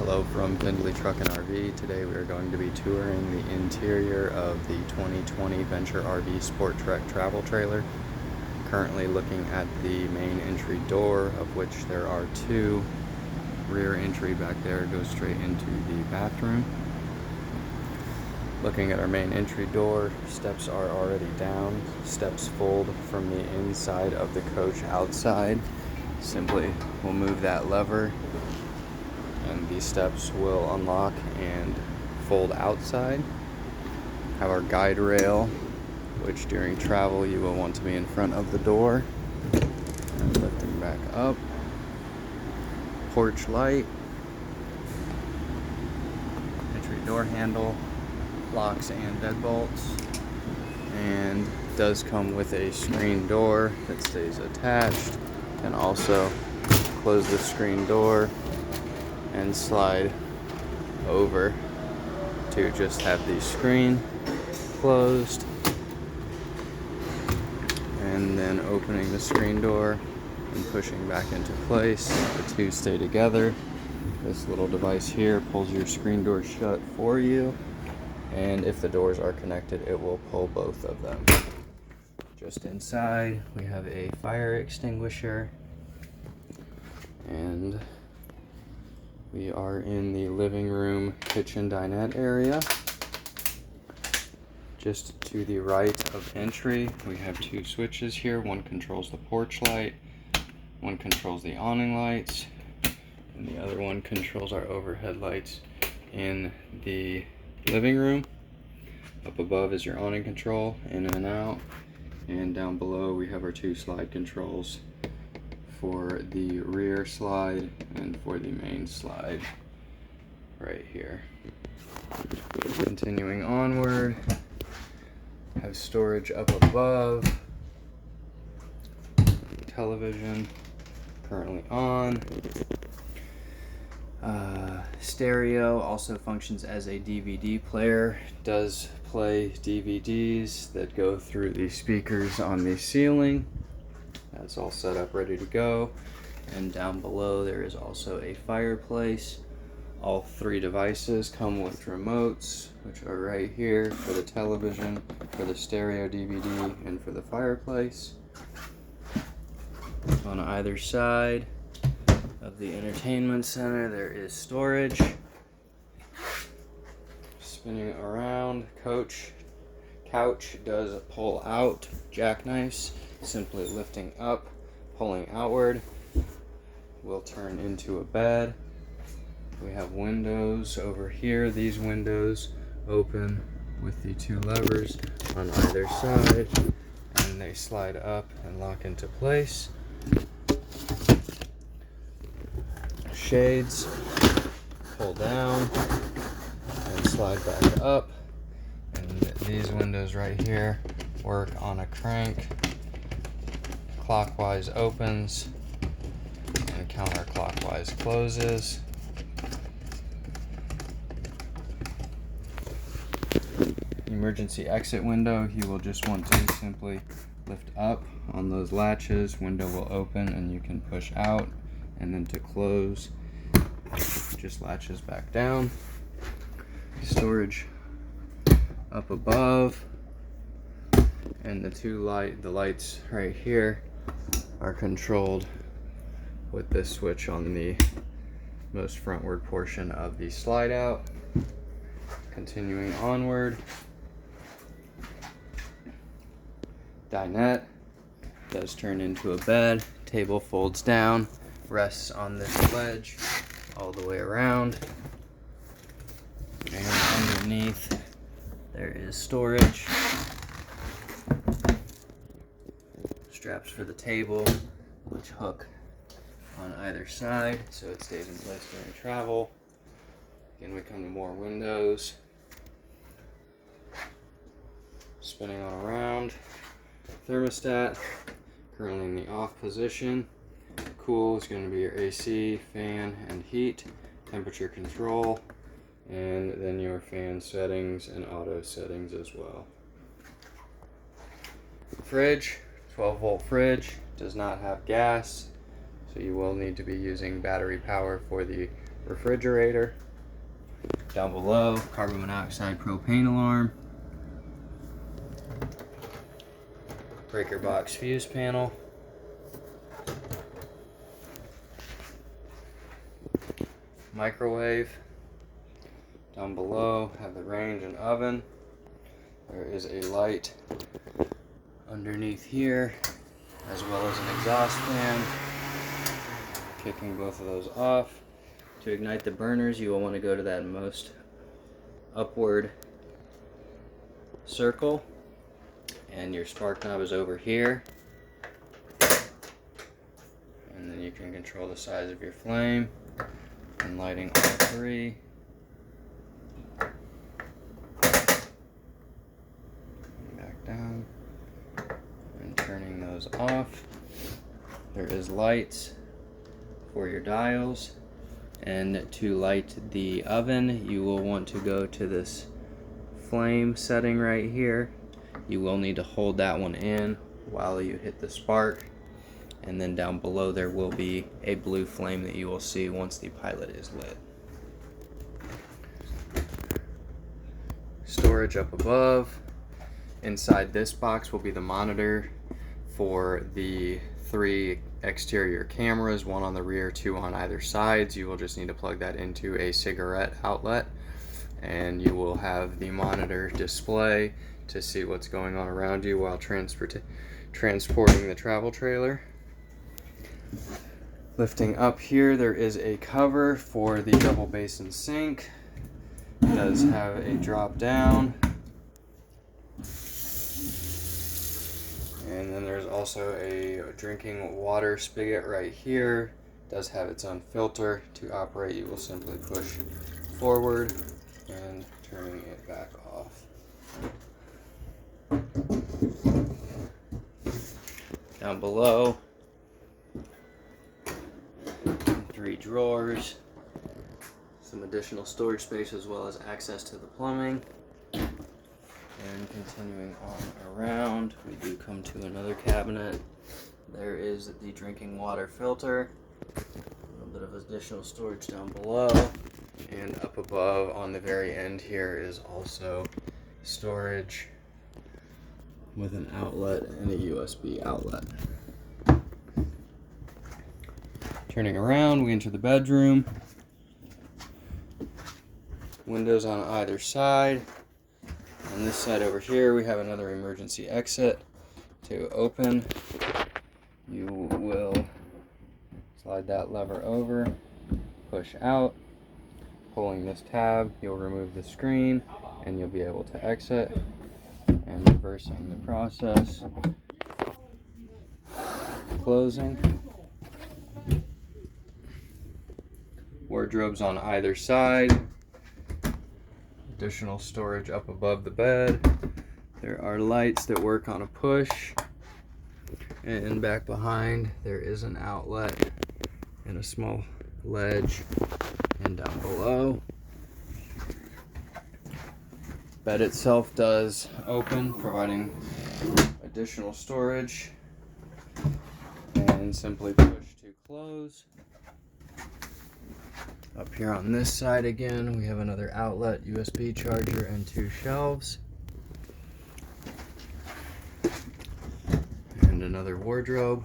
Hello from VentureRV and RV. Today we are going to be touring the interior of the 2020 VentureRV SportTrek travel trailer. Currently looking at the main entry door, of which there are two. Rear entry back there goes straight into the bathroom. Looking at our main entry door, steps are already down. Steps fold from the inside of the coach outside. Simply we'll move that lever and these steps will unlock and fold outside. Have our guide rail, which during travel you will want to be in front of the door. And lifting back up. Porch light. Entry door handle. Locks and deadbolts. And does come with a screen door that stays attached. And also close the screen door and slide over to just have the screen closed, and then opening the screen door and pushing back into place. The two stay together. This little device here pulls your screen door shut for you, and if the doors are connected it will pull both of them. Just inside we have a fire extinguisher, and we are in the living room, kitchen, dinette area. Just to the right of entry, we have two switches here. One controls the porch light, one controls the awning lights, and the other one controls our overhead lights in the living room. Up above is your awning control, in and out, and down below we have our two slide controls for the rear slide and for the main slide right here. Continuing onward, have storage up above, television currently on, stereo also functions as a DVD player, does play DVDs that go through the speakers on the ceiling. That's all set up, ready to go. And down below there is also a fireplace. All three devices come with remotes, which are right here for the television, for the stereo DVD, and for the fireplace. On either side of the entertainment center there is storage. Spinning around, couch does pull out, jackknifes. Simply lifting up, pulling outward, will turn into a bed. We have windows over here. These windows open with the two levers on either side, and they slide up and lock into place. Shades pull down and slide back up, and these windows right here work on a crank. Clockwise opens and counterclockwise closes. Emergency exit window, you will just want to simply lift up on those latches. Window will open and you can push out, and then to close just latches back down. Storage up above, and the lights right here are controlled with this switch on the most frontward portion of the slide out. Continuing onward, dinette does turn into a bed. Table folds down, rests on this ledge all the way around, and underneath there is storage. Straps for the table, which hook on either side so it stays in place during travel. Again, we come to more windows. Spinning on around. Thermostat, currently in the off position. Cool is going to be your AC, fan, and heat. Temperature control, and then your fan settings and auto settings as well. Fridge, 12-volt fridge, does not have gas, so you will need to be using battery power for the refrigerator. Down below, carbon monoxide propane alarm. Breaker box fuse panel. Microwave. Down below, have the range and oven. There is a light underneath here, as well as an exhaust fan. Kicking both of those off. To ignite the burners, you will want to go to that most upward circle, and your spark knob is over here. And then you can control the size of your flame and lighting all three. Back down and turning those off. There is lights for your dials. And to light the oven, you will want to go to this flame setting right here. You will need to hold that one in while you hit the spark. And then down below there will be a blue flame that you will see once the pilot is lit. Storage up above. Inside this box will be the monitor for the 3 exterior cameras, 1 on the rear, 2 on either sides. You will just need to plug that into a cigarette outlet, and you will have the monitor display to see what's going on around you while transporting the travel trailer. Lifting up here, there is a cover for the double basin sink. It does have a drop down. And then there's also a drinking water spigot right here. It does have its own filter. To operate, you will simply push forward and turning it back off. Down below, 3 drawers, some additional storage space as well as access to the plumbing. And continuing on around, we do come to another cabinet. There is the drinking water filter, a little bit of additional storage down below, and up above on the very end here is also storage with an outlet and a USB outlet. Turning around, we enter the bedroom. Windows on either side. On this side over here, we have another emergency exit. To open, you will slide that lever over, push out. Pulling this tab, you'll remove the screen, and you'll be able to exit. And reversing the process. Closing. Wardrobes on either side. Additional storage up above the bed. There are lights that work on a push. And back behind there is an outlet and a small ledge. And down below, bed itself does open, providing additional storage. And simply push to close. Up here on this side again, we have another outlet, USB charger, and 2 shelves. And another wardrobe.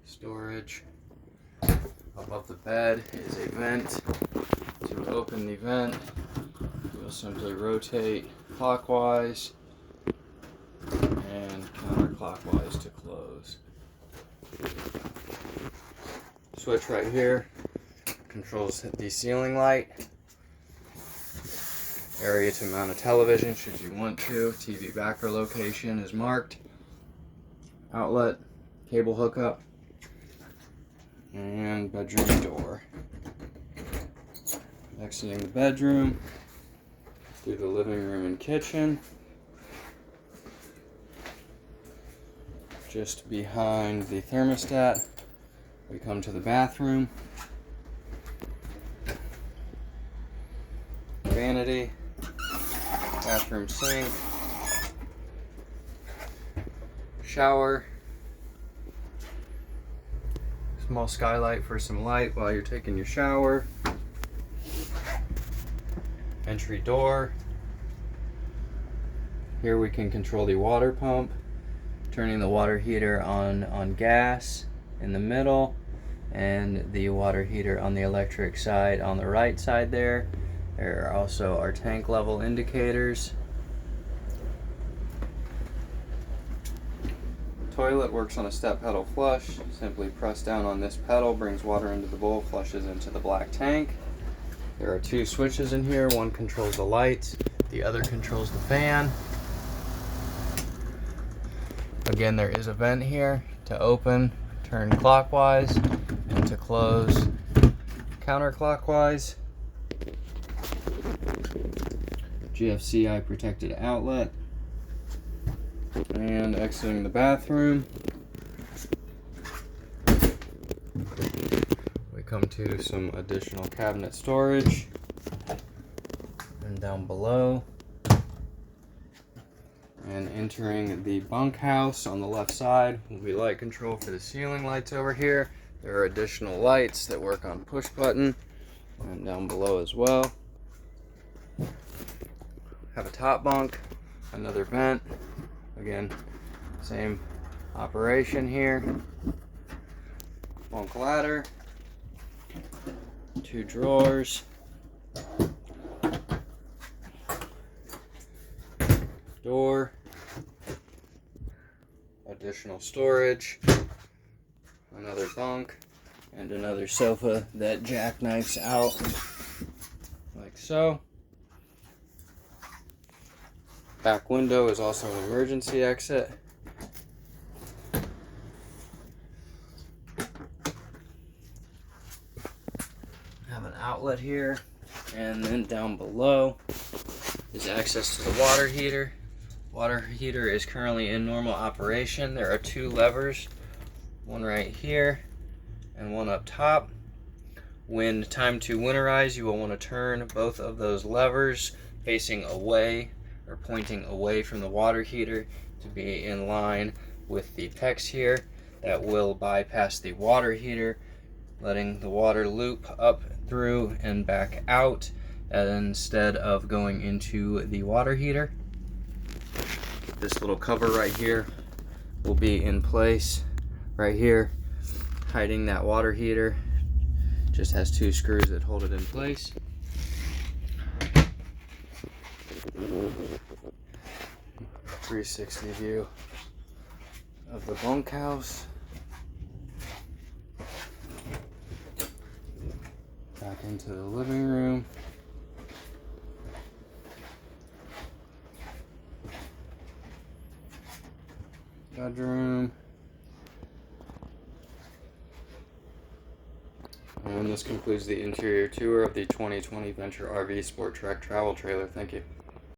Storage. Above the bed is a vent. To open the vent, you'll simply rotate clockwise and counterclockwise to close. Switch right here controls the ceiling light. Area to mount a television should you want to. TV backer location is marked. Outlet, cable hookup, and bedroom door. Exiting the bedroom through the living room and kitchen. Just behind the thermostat, we come to the bathroom. Vanity, bathroom sink, Small skylight for some light while you're taking your shower. Entry door. Here we can control the water pump, turning the water heater on gas in the middle, and the water heater on the electric side on the right side there. There are also our tank level indicators. Toilet works on a step pedal flush. Simply press down on this pedal, brings water into the bowl, flushes into the black tank. There are two switches in here. One controls the lights, the other controls the fan. Again, there is a vent here to open, turn clockwise, and to close counterclockwise. GFCI protected outlet. And exiting the bathroom, we come to some additional cabinet storage. And down below, and entering the bunkhouse on the left side will be light control for the ceiling lights over here. There are additional lights that work on push button, and down below as well. Have a top bunk, another vent. Again, same operation here. Bunk ladder, two drawers, door, additional storage, another bunk, and another sofa that jackknifes out like so. Back window is also an emergency exit. Have an outlet here, and then down below is access to the water heater. Water heater is currently in normal operation. There are two levers, one right here and one up top. When time to winterize, you will want to turn both of those levers facing away or pointing away from the water heater to be in line with the PEX here. That will bypass the water heater, letting the water loop up through and back out instead of going into the water heater. This little cover right here will be in place right here, hiding that water heater. Just has two screws that hold it in place. 360 view of the bunkhouse. Back into the living room. Bedroom. And this concludes the interior tour of the 2020 VentureRV SportTrek travel trailer. Thank you.